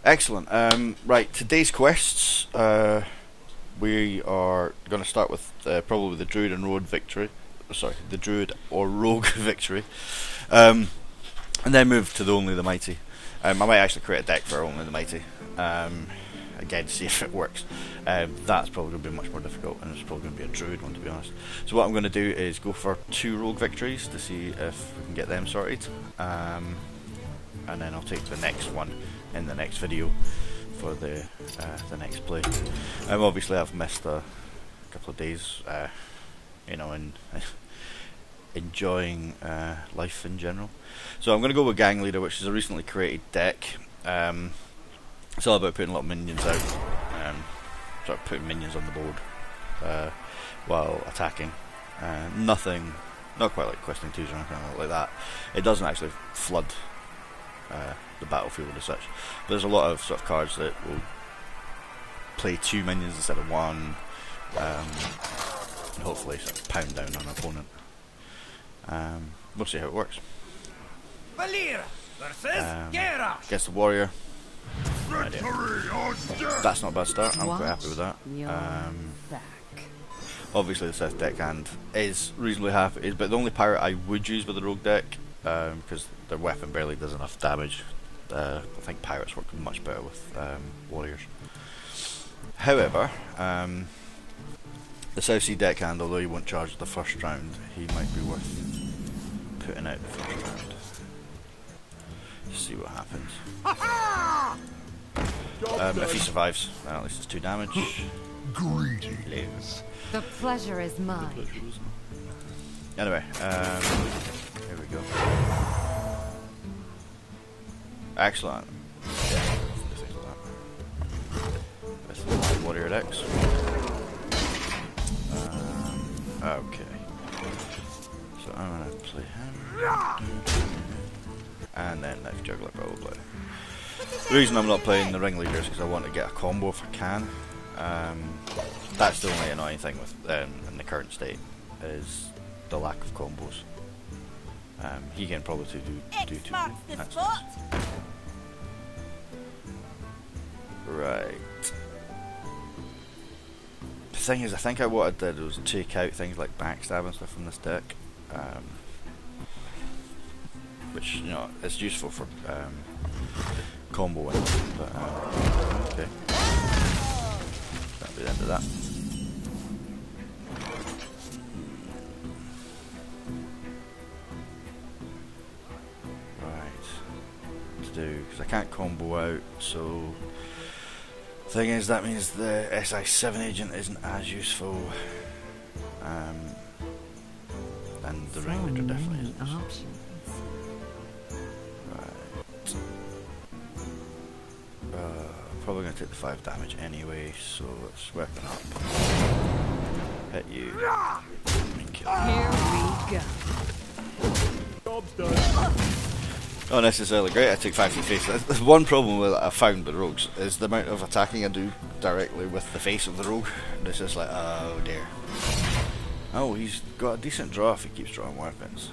Excellent. Right, today's quests. We are going to start with probably the Druid and Rogue victory. Sorry, the Druid or Rogue victory, and then move to the Only the Mighty. I might actually create a deck for Only the Mighty. Again, to see if it works. That's probably going to be much more difficult, and it's probably going to be a Druid one, to be honest. So what I'm going to do is go for 2 Rogue victories to see if we can get them sorted, and then I'll take the next one in the next video for the next play. Obviously I've missed a couple of days, you know, and enjoying life in general. So I'm going to go with Gang Leader, which is a recently created deck. It's all about putting a lot of minions out, sort of putting minions on the board while attacking. Nothing, not quite like Questing 2s or anything like that. It doesn't actually flood the battlefield as such. But there's a lot of sort of cards that will play 2 minions instead of 1, and hopefully sort of pound down on an opponent. We'll see how it works. Against the warrior. That's not a bad start. I'm quite happy with that. Obviously the Sith deckhand is reasonably happy, but the only pirate I would use with the rogue deck, because their weapon barely does enough damage. I think pirates work much better with warriors. However, the South Sea deckhand, although he won't charge the first round, he might be worth putting out the first round. See what happens. If he survives, at least it's 2 damage. Greetings. The pleasure is mine. Anyway, here we go. Excellent. With warrior decks. Okay. So I'm gonna play him. And then Knife Juggler probably. The reason I'm not playing the Ringleader is because I want to get a combo if I can. That's the only annoying thing with in the current state, is the lack of combos. He can probably do 2. That's nice. Right. The thing is, I think what I did was take out things like backstab and stuff from this deck. Which, you know, it's useful for comboing, but okay. That'll be the end of that. Right. What to do, because I can't combo out, so the thing is, that means the SI7 agent isn't as useful, and the Ringleader definitely isn't. Probably going to take the 5 damage anyway, so let's weapon up. Hit you. And kill you. Here we go. Job's done. Not necessarily great, I take 5 to the face. There's one problem with I found with rogues, is the amount of attacking I do directly with the face of the rogue. And it's just like, oh dear. Oh, he's got a decent draw if he keeps drawing weapons.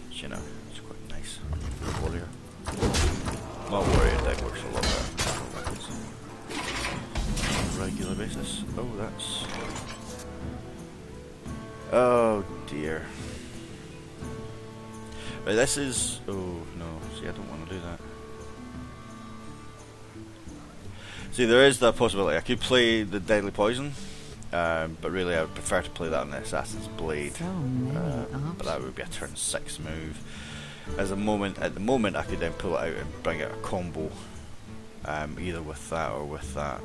Which, you know, it's quite nice. Warrior. My warrior deck works a lot better for weapons. On a regular basis. Oh, that's... Oh dear. Right, this is... Oh no, see, I don't want to do that. See, there is the possibility I could play the Deadly Poison, but really I would prefer to play that on the Assassin's Blade. But that would be a turn 6 move. At the moment, I could then pull it out and bring out a combo, either with that or with that.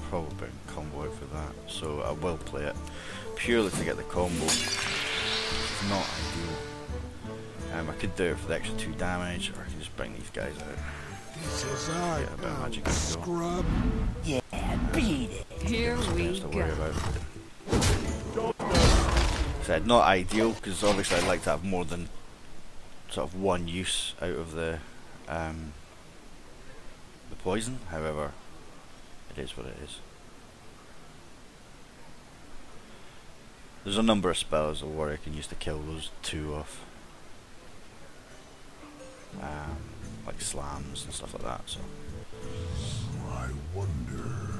Probably bring a combo out for that. So I will play it purely to get the combo. It's not ideal. I could do it for the extra 2 damage, or I can just bring these guys out. This is Get a bit of magic and go. scrub. Yeah, beat it. Here we To worry go. about. Said not ideal, because obviously I'd like to have more than sort of 1 use out of the poison. However, it is what it is. There's a number of spells a warrior can use to kill those 2 off. like slams and stuff like that. So I wonder.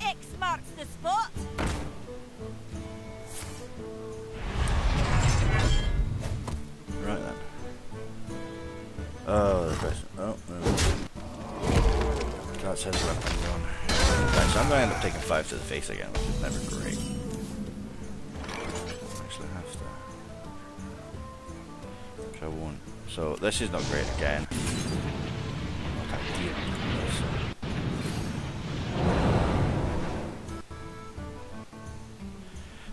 X marks the spot. right then. Oh, the question. Oh, no. That's his weapon going. Right, so I'm going to end up taking 5 to the face again, which is never great. Actually have to. Which I won't. So this is not great again. Not ideal.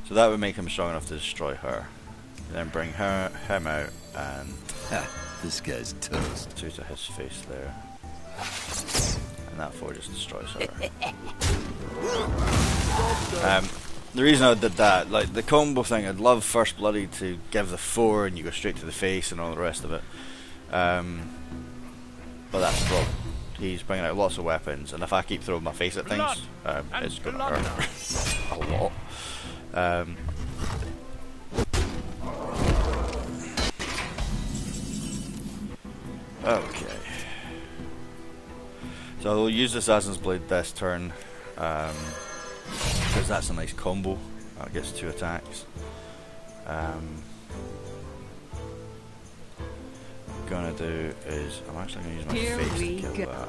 So that would make him strong enough to destroy her. And then bring him out and This guy's toast. 2 to his face there. And that 4 just destroys her. The reason I did that, like the combo thing, I'd love First Bloody to give the 4 and you go straight to the face and all the rest of it. But that's the problem. He's bringing out lots of weapons, and if I keep throwing my face at things, it's going to hurt a lot. Okay. So we'll use the Assassin's Blade this turn, because that's a nice combo. That gets 2 attacks. What I'm gonna do is I'm actually gonna use my Here face to we kill go. that.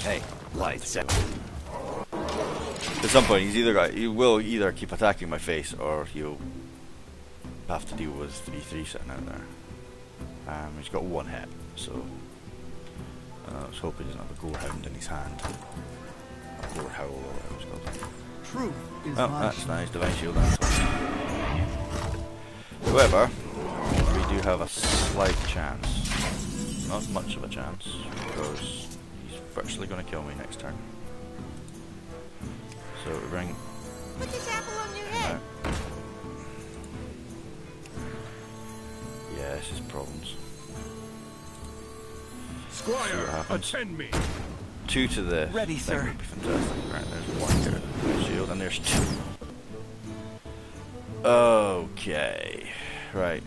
Hey, lights out. At some point, he will either keep attacking my face, or he'll have to deal with 3/3 sitting out there. He's got 1 hit, so I was hoping he doesn't have a Gorehound in his hand. Or Gorehowl, or whatever it's called. Truth is Oh, my that's nice, Divine Shield. However, we do have a slight chance. Not much of a chance, because he's virtually going to kill me next turn. So we bring Put this apple on your him head. out. Yeah, this is problems. See what Squire, happens. attend me. 2 to the Ready, thing sir. would be fantastic. Right, there's 1 here. Shield, and there's 2. Okay. Right.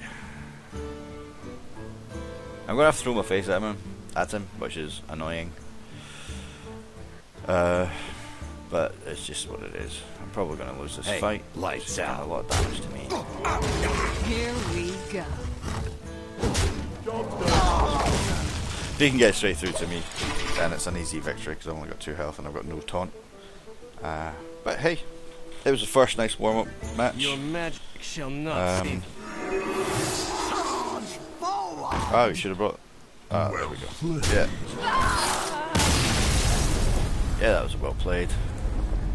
I'm gonna have to throw my face at him, which is annoying. But it's just what it is. I'm probably gonna lose this fight. lights It's done out. a lot of damage to me. Here we go. If he can get straight through to me, then it's an easy victory because I've only got 2 health and I've got no taunt. But hey, it was the first nice warm-up match. Your magic shall not save. Oh, you should have brought. There we go. Yeah. Yeah, that was well played.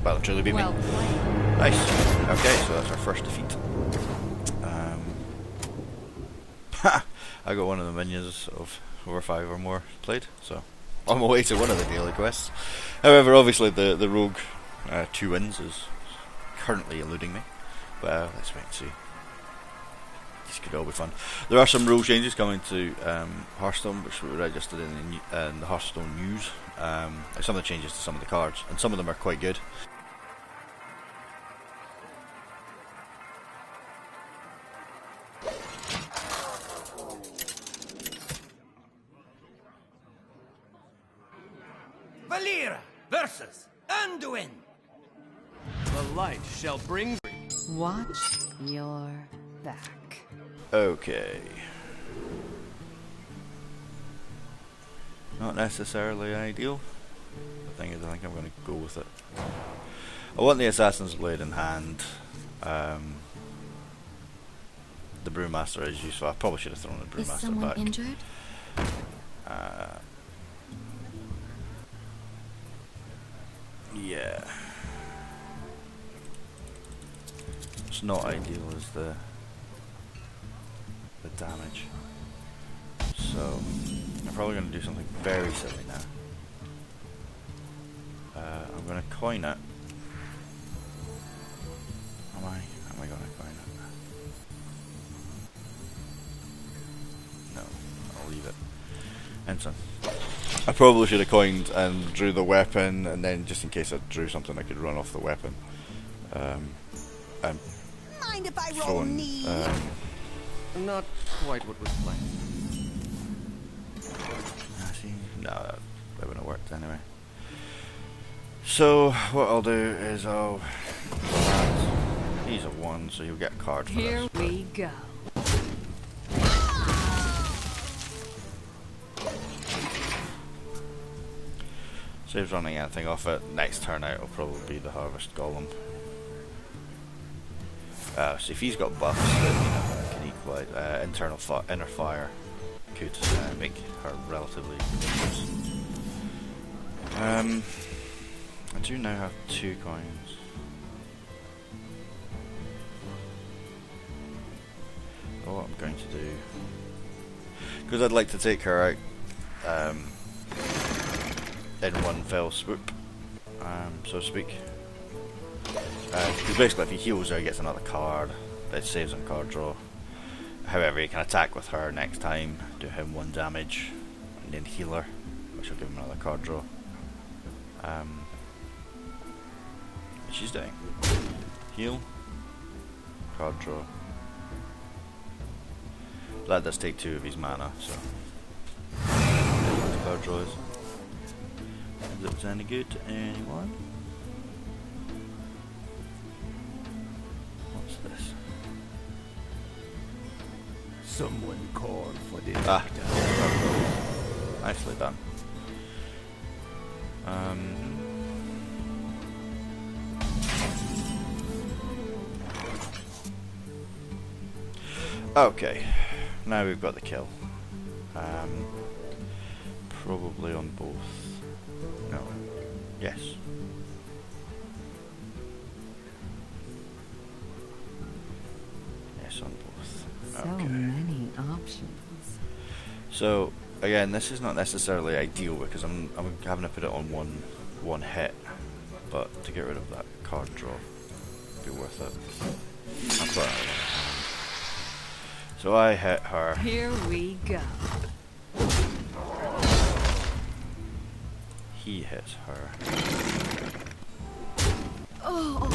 Well, truly beat me. Well played. Nice. Okay, so that's our first defeat. I got one of the minions of over 5 or more played, so on my way to one of the daily quests. However, obviously the rogue 2 wins is currently eluding me, but let's wait and see. This could all be fun. There are some rule changes coming to Hearthstone, which were registered in the Hearthstone news. Some of the changes to some of the cards, and some of them are quite good. Valera versus Anduin. The light shall bring. Watch your back. Okay. Not necessarily ideal. The thing is, I think I'm going to go with it. I want the Assassin's Blade in hand. The Brewmaster is useful. I probably should have thrown the Is Brewmaster someone back. injured? Yeah. It's not ideal as the damage. So I'm probably going to do something very silly now. I'm going to coin it. Am I going to coin it? No, I'll leave it. Enter. I probably should have coined and drew the weapon, and then just in case I drew something I could run off the weapon. And My Mind if I roll throwing. knee? Not quite what was planned. See, no, that wouldn't have worked anyway. So what I'll do is I'll. He's a 1, so you'll get a card for Here this. we go. Saves running anything off it. Next turn out will probably be the Harvest Golem. So if he's got buffs that can equalise inner fire, could make her relatively ridiculous. I do now have 2 coins. What I'm going to do, because I'd like to take her out in one fell swoop, so to speak. Because basically if he heals her he gets another card that saves on card draw. However, he can attack with her next time, do him 1 damage, and then heal her, which will give him another card draw. What she's doing? Heal, card draw. That does take 2 of his mana, so his card draws. If it was any good to anyone. What's this? Someone called for the Nicely done. Okay, now we've got the kill. Probably on both. No. Yes. Yes, on both. So many options. So again, this is not necessarily ideal because I'm having to put it on one hit, but to get rid of that card draw, be worth it. I'll put it on. So I hit her. Here we go. He hits her. Oh.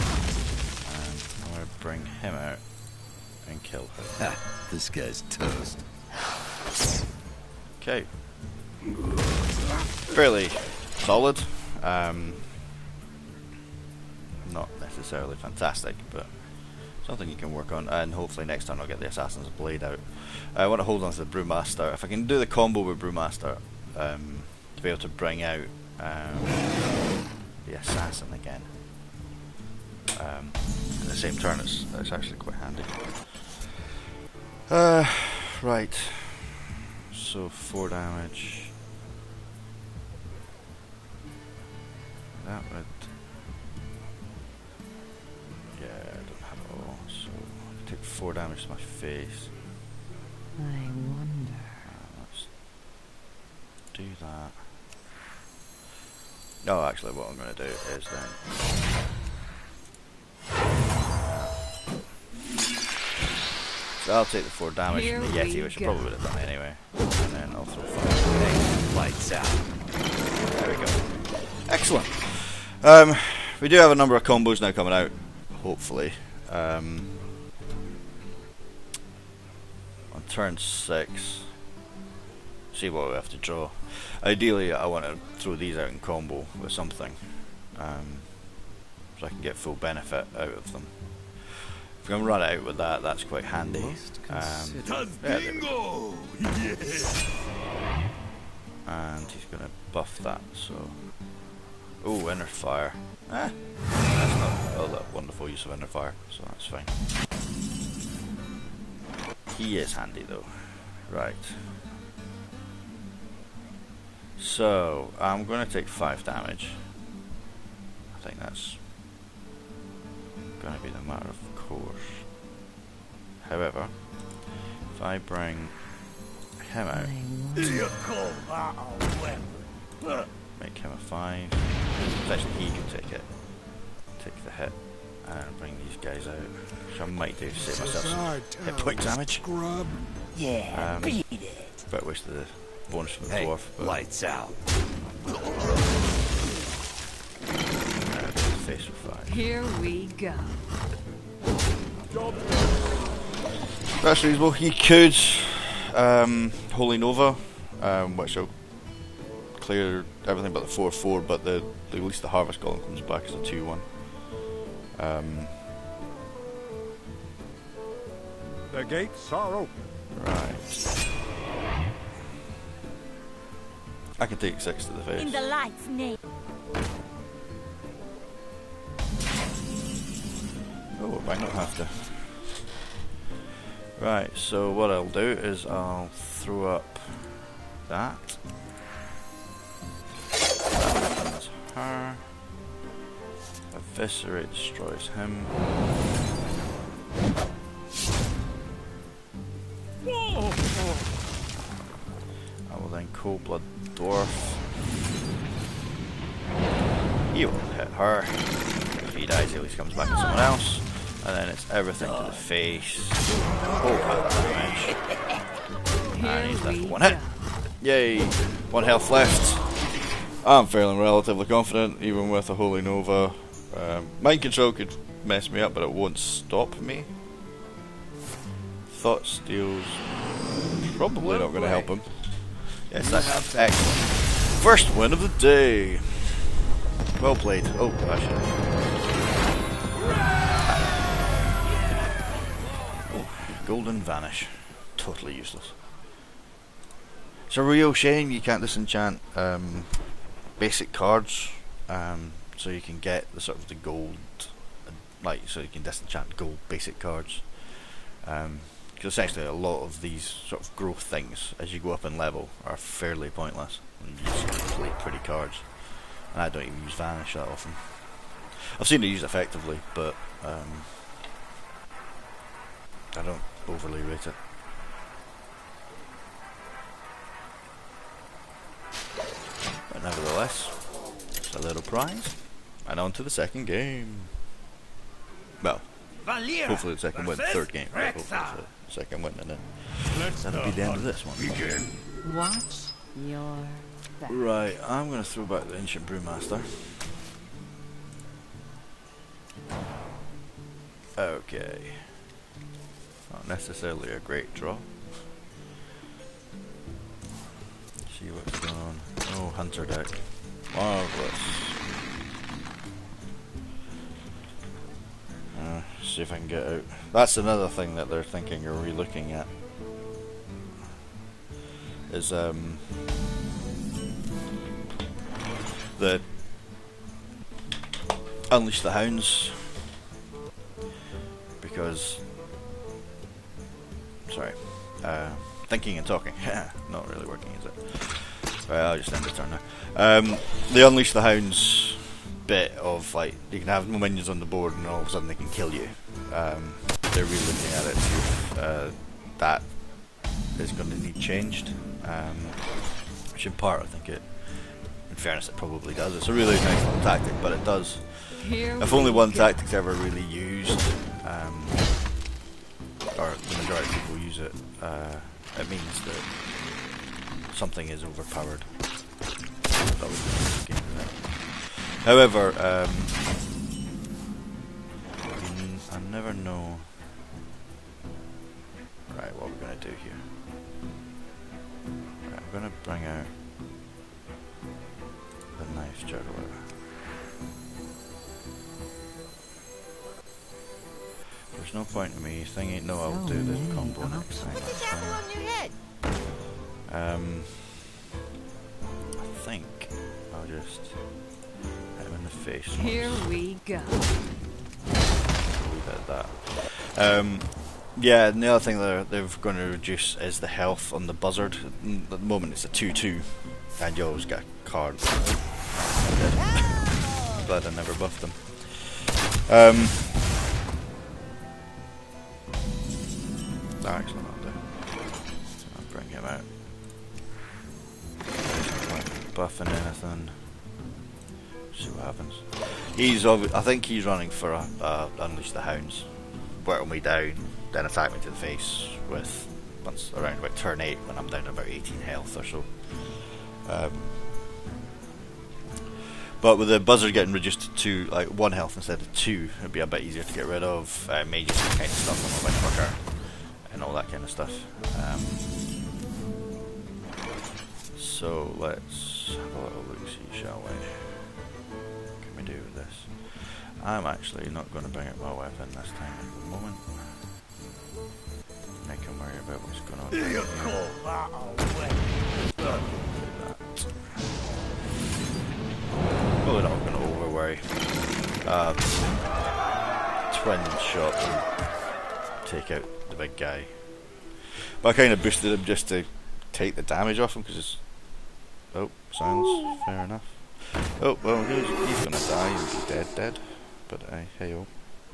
And I'm going to bring him out and kill her. Ha, this guy's toast. Okay. Fairly solid. Not necessarily fantastic, but something you can work on, and hopefully next time I'll get the Assassin's Blade out. I want to hold on to the Brewmaster. If I can do the combo with Brewmaster, to be able to bring out the Assassin again in the same turn, it's actually quite handy. Right. So 4 damage. That would. Yeah, I don't have it all, so I take 4 damage to my face. I wonder. Let's do that. No, actually, what I'm going to do is then. So I'll take the 4 damage Here from the Yeti, we which I go. probably would have done anyway, and then I'll throw 5. Hey, lights out. There we go. Excellent. We do have a number of combos now coming out, hopefully. On turn 6, see what we have to draw. Ideally, I want to throw these out in combo with something, so I can get full benefit out of them. If we can run it out with that, that's quite handy. Yeah, there we go. Yes. And he's going to buff that, so. Oh, inner fire. That's not a wonderful use of inner fire, so that's fine. He is handy though. Right. So, I'm going to take 5 damage. I think that's going to be the matter of course. However, if I bring him out, You call that a weapon? make him a 5. Actually, he can take it. Take the hit. And bring these guys out. Which I might do to save myself some hit point damage. Scrub. Yeah, beat it. But I wish the bonus from the Hey, dwarf. But lights out. face for 5. Here we go. That's reasonable. You could Holy Nova, which will clear everything but the 4/4, but at least the Harvest Golem comes back as a 2/1. The gates are open. Right. I can take 6 to the face. In the light's name. Oh, I might not have to. Right, so what I'll do is I'll throw up that. That's her. Eviscerate destroys him. I will then Cold Blood Dwarf. He will hit her. If he dies, he at least comes back to someone else. And then it's everything to the face. Oh, damage. And he's left with 1 hit. Yay! 1 health left. I'm feeling relatively confident, even with a Holy Nova. Mind Control could mess me up, but it won't stop me. Thought Steal's probably not going to help him. Yes, that's excellent. First win of the day. Well played. Oh, gosh. Oh, Golden Vanish. Totally useless. It's a real shame you can't disenchant basic cards, so you can get the sort of the gold, like, so you can disenchant gold basic cards. Because essentially a lot of these sort of growth things, as you go up in level, are fairly pointless. And you just play pretty cards. And I don't even use Vanish that often. I've seen it used effectively, but I don't overly rate it. But nevertheless, it's a little prize. And on to the second game. Well, hopefully the second win, third game. But hopefully it's the second win, and then that'll be the end of this one. Watch your back. Right, I'm going to throw back the Ancient Brewmaster. Okay. Not necessarily a great draw. See what's going on. Oh, Hunter deck. Marvellous. See if I can get out. That's another thing that they're thinking or re-looking at. Is the Unleash the Hounds, because sorry, thinking and talking. Not really working, is it? Right, I'll just end the turn now. The Unleash the Hounds bit of, like, you can have minions on the board and all of a sudden they can kill you. They're really looking at it to see if that is going to need changed, which in part I think it, in fairness, it probably does. It's a really nice little tactic, but it does. If only one tactic's ever really used, or the majority of people use it, it means that something is overpowered. That was the game, isn't it? However, I never know. Right, what we're going to do here. Right, I'm going to bring out the Knife Juggler. There's no point in me thinking, no, I'll do the combo next time. Put the apple on your head. I think I'll just hit him in the face once. Here we go. Leave it at that. Yeah, and the other thing they're going to reduce is the health on the buzzard. At the moment it's a 2/2, and you always get a card. Glad I never buffed them. Actually, I'll do. I'll bring him out. Buffing anything. See what happens. He's I think he's running for Unleash the Hounds. Whittle me down, then attack me to the face with once around about turn 8 when I'm down to about 18 health or so. But with the buzzard getting reduced to like 1 health instead of 2, it'd be a bit easier to get rid of. Mages can kind of stuff them a bit quicker and all that kind of stuff. So let's have a little look, see, shall we? What can we do with this? I'm actually not going to bring out my weapon this time at the moment. I can worry about what's going on. Do you call that a weapon? Probably not going to over worry. Twin shot and take out the big guy. But I kind of boosted him just to take the damage off him because it's. Oh, silence. Fair enough. Oh, well, he's going to die. He's dead. But hey, oh,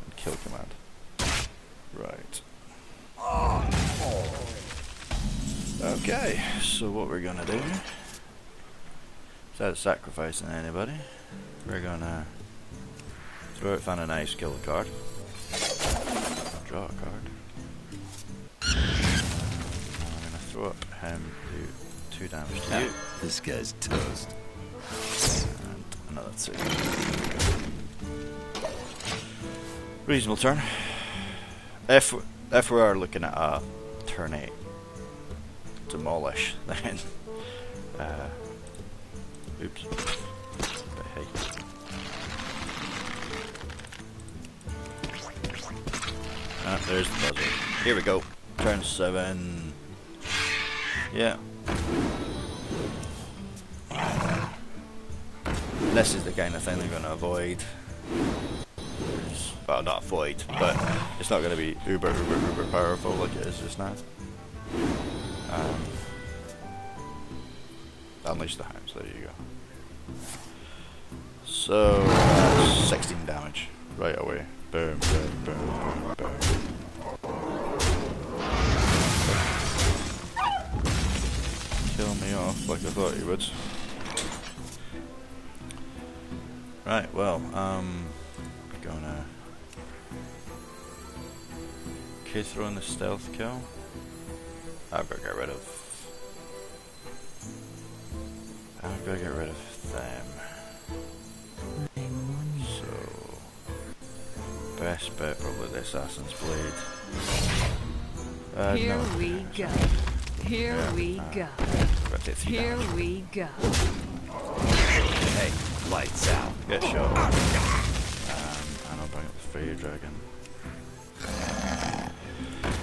and kill command. Right. Okay, so what we're gonna do, without sacrificing anybody, we're gonna throw out find a nice kill a card. Draw a card. And I'm gonna throw up him, do 2 damage to you. This guy's toast. And another 2. Reasonable turn. If we are looking at a turn 8 demolish, then oops. But hey. There's the buzzer. Here we go. Turn 7. Yeah. This is the kind of thing they're going to avoid. Well, not avoid, but it's not going to be uber powerful like it is just now. Unleash the hounds, there you go. So, 16 damage right away. Boom, boom, boom, boom, boom. Kill me off like I thought he would. Right, well, gonna throw in the stealth kill. I'm gonna get rid of them. So best bet probably the assassin's blade. Here no. we go. Here we go. Here we go. Hey, lights out. Get shot. And I'll bring up the fire dragon.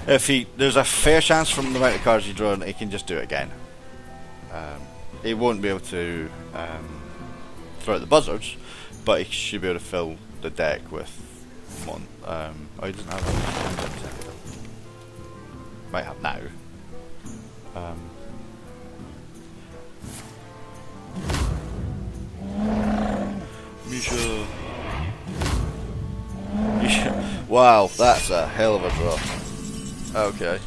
There's a fair chance from the amount of cards you draw, he can just do it again. He won't be able to throw out the buzzards, but he should be able to fill the deck with oh, he doesn't have that. Might have now. Misha. Wow, that's a hell of a draw. Okay.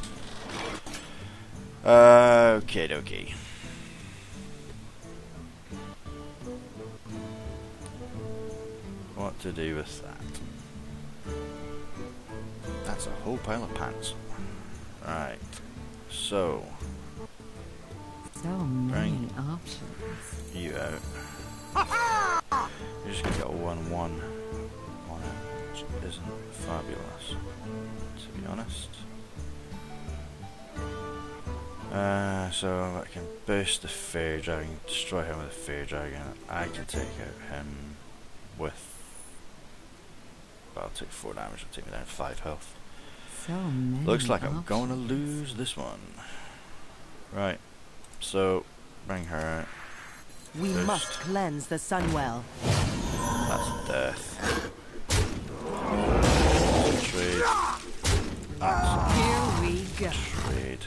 Okay, dokie. What to do with that? That's a whole pile of pants. Right. So. So many options. You out. You're just gonna get a 1/1 on it, which isn't fabulous, to be honest. So I can boost the Fairy Dragon, destroy him with the Fairy Dragon. I can take out him with. Well, I'll take 4 damage, it'll take me down to 5 health. So many Looks like options. I'm going to lose this one. Right, so bring her out. We must cleanse the Sunwell. That's death. Trade. Here we go. Trade.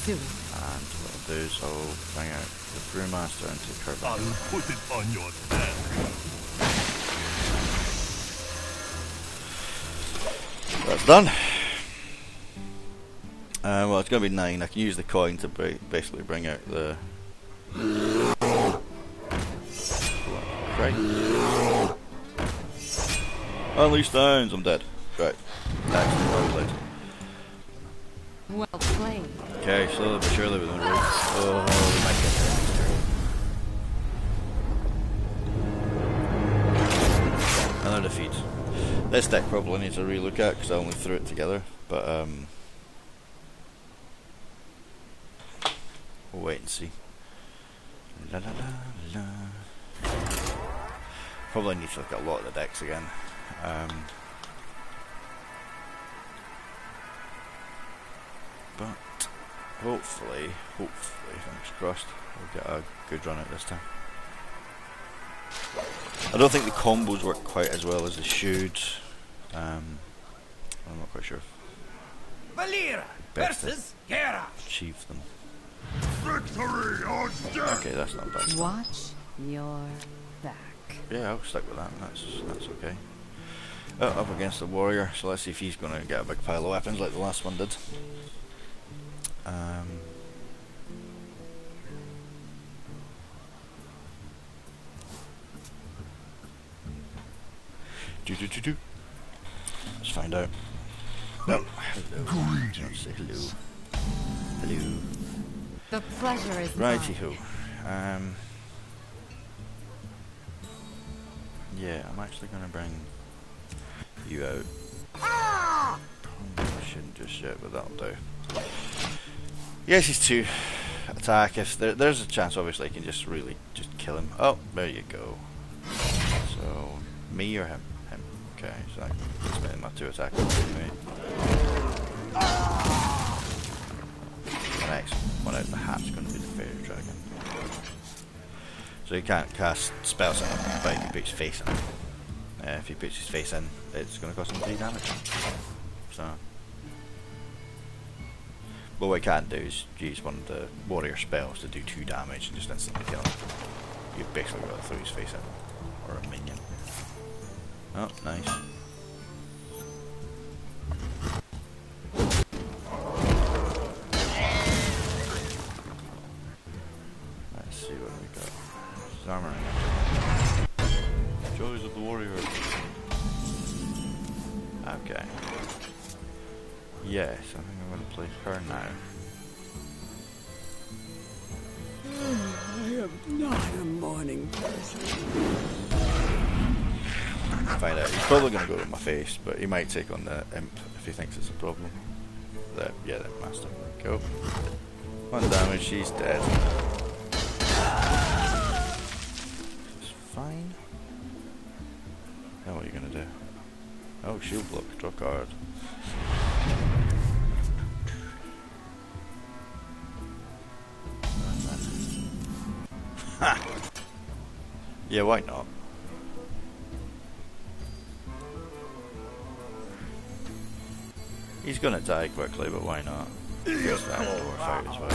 Do it. And what I'll do is I'll bring out the Brewmaster and take her back. I'll put it on your desk. That's done. Well, it's going to be 9. I can use the coin to basically bring out the... Right. Unleash the hounds, I'm dead. Right. Excellent, well played. Well played. Okay, slowly but surely with the roots. Oh, we might get feed. This deck probably needs a relook at because I only threw it together, but we'll wait and see. La la la la. Probably need to look at a lot of the decks again. But hopefully, fingers crossed, we'll get a good run at this time. I don't think the combos work quite as well as they should. I'm not quite sure. Valera versus Gera. Achieve them. Victory on deck. Okay, that's not bad. Watch your back. Yeah, I'll stick with that. That's okay. Oh, up against the warrior, so let's see if he's gonna get a big pile of weapons like the last one did. Let's find out. No. Hello. Don't say hello. Hello. The pleasure is Righty mine. ho. Yeah, I'm actually gonna bring you out. I shouldn't just yet, but that'll do. Yes, he's 2 attack. If there's a chance, obviously, I can just really just kill him. Oh, there you go. So, me or him? Him. Okay, so I can spend my 2 attack anyway. The next one out perhaps going to be the fairy dragon. So he can't cast spells on him, but he can put his face in. If he puts his face in, it's going to cost him 3 damage. So, but what he can't do is use one of the warrior spells to do 2 damage and just instantly kill him. You've basically got to throw his face in, or a minion. Oh, nice. Let's see what we got. His armor. Joys of the warrior. Okay. Yes, I think I'm going to play her now. I am not a morning person. Find out. He's probably going to go to my face, but he might take on the imp if he thinks it's a problem. Yeah, the master. There we go. 1 damage, she's dead. It's fine. Now what are you going to do? Oh, shield block, draw card. Ha! Yeah, why not? He's gonna die quickly, but why not? Just that dwarf out as well.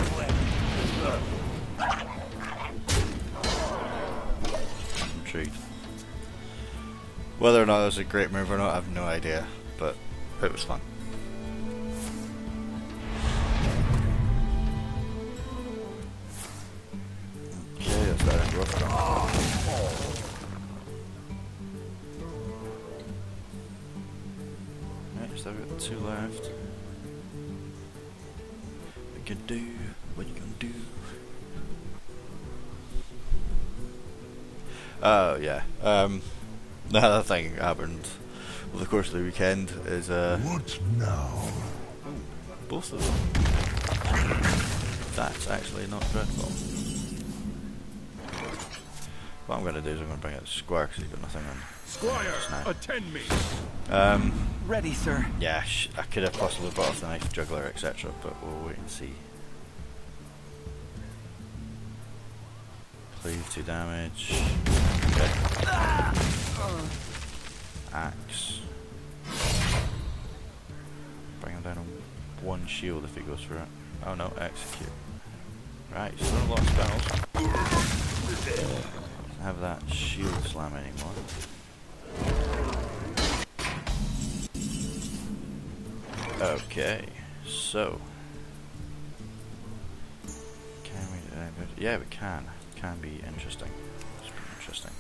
Intrigued. Whether or not it was a great move or not, I have no idea, but it was fun. Okay, that's that rough round. Right, so we've got 2 left. We can do what you can do. Oh yeah. Another thing happened over the course of the weekend is What now? both of them. That's actually not dreadful. What I'm going to do is I'm going to bring out the Squire because he's got nothing on. Squire, attend me. Ready, sir. Yeah, I could have possibly brought off the knife juggler, etc., but we'll wait and see. Cleave 2 damage. Okay. Axe. Bring him down on 1 shield if he goes for it. Oh no, execute. Right, still a lot of spells. Doesn't have that shield slam anymore. Okay, so can we? Yeah, we can. Can be interesting. It's pretty interesting.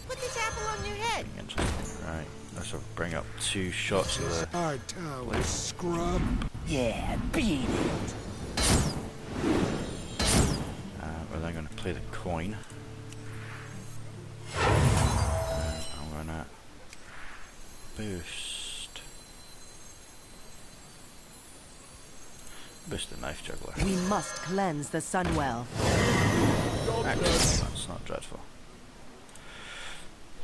Put this apple on your head. Interesting. Right. Let's bring up 2 shots of the. Our tower, scrub. Yeah, beat it. We're then going to play the coin. I'm going to boost. Boost the knife juggler. We must cleanse the Sunwell. Actually, that's not dreadful.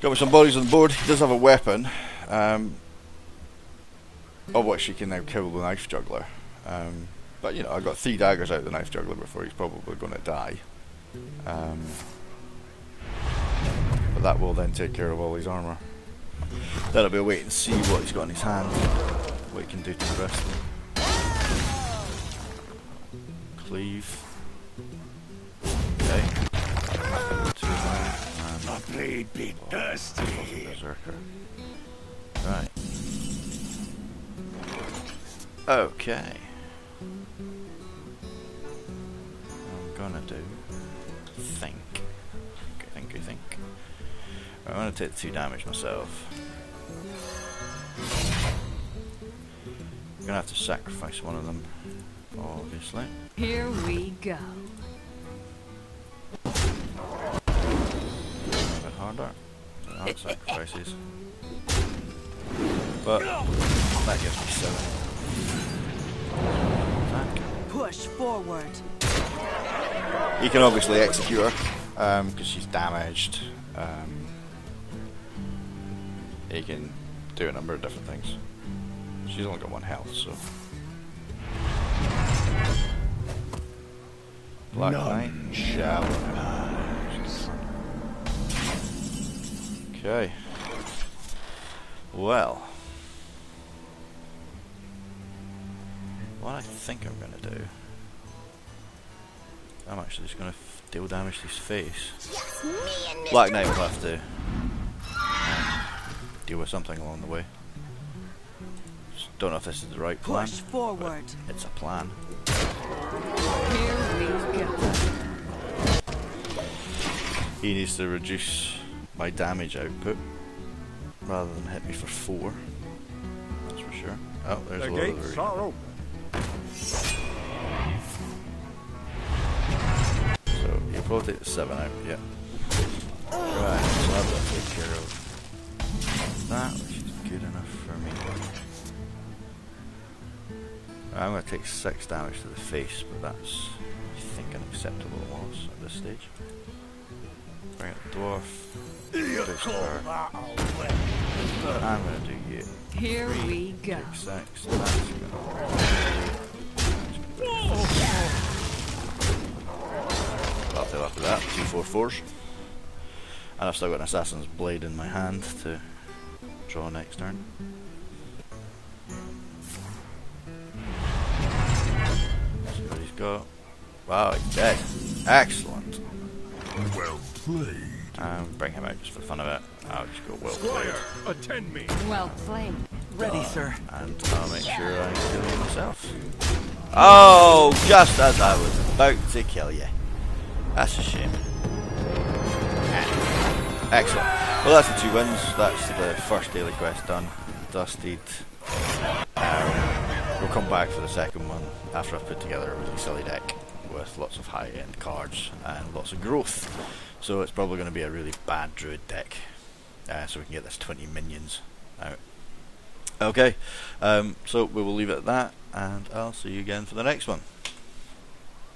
Got me some bodies on the board. He does have a weapon, of which he can now kill the knife juggler. But you know, I got 3 daggers out of the knife juggler before he's probably going to die. But that will then take care of all his armour. Then I'll be waiting and see what he's got in his hand, what he can do to the rest of them. Cleave. Okay. My blade be thirsty. Berserker. Right. Okay. I'm gonna do. Think. I'm gonna take the 2 damage myself. I'm gonna have to sacrifice one of them, obviously. Here we go. A bit harder. Hard sacrifices. But that gives me 7. Attack. Push forward. You can obviously execute her because she's damaged. You can do a number of different things. She's only got 1 health, so. Black Knight, Shallow. Okay. Well. What I think I'm gonna do. I'm actually just gonna deal damage to his face. Yes, me and Mr. Black Knight will have to deal with something along the way. Just don't know if this is the right plan. Push forward. It's a plan. Here we go. He needs to reduce my damage output rather than hit me for 4. That's for sure. Oh, there's The a lot of gates the are open. So you'll probably take the 7 out, yeah. Right, so I've got to take care of that, which is good enough for me. I'm going to take 6 damage to the face, but that's, I think, an acceptable loss at this stage. Bring up the dwarf. Boost her. I'm going to do you. Here 3, we go. take 6, and that's going to after that, 2 4/4s. And I've still got an Assassin's Blade in my hand to draw next turn. See what he's got. Wow, he's dead. Excellent. Well played. Bring him out just for the fun of it. I'll just go well played. Squire, attend me. Well played. Ready, sir. And I'll make sure I kill him myself. Oh, just as I was about to kill you. That's a shame. Excellent. Well, that's the 2 wins. That's the first daily quest done. Dusted. We'll come back for the second one after I've put together a really silly deck with lots of high-end cards and lots of growth. So it's probably going to be a really bad druid deck. So we can get this 20 minions out. Okay, so we will leave it at that, and I'll see you again for the next one.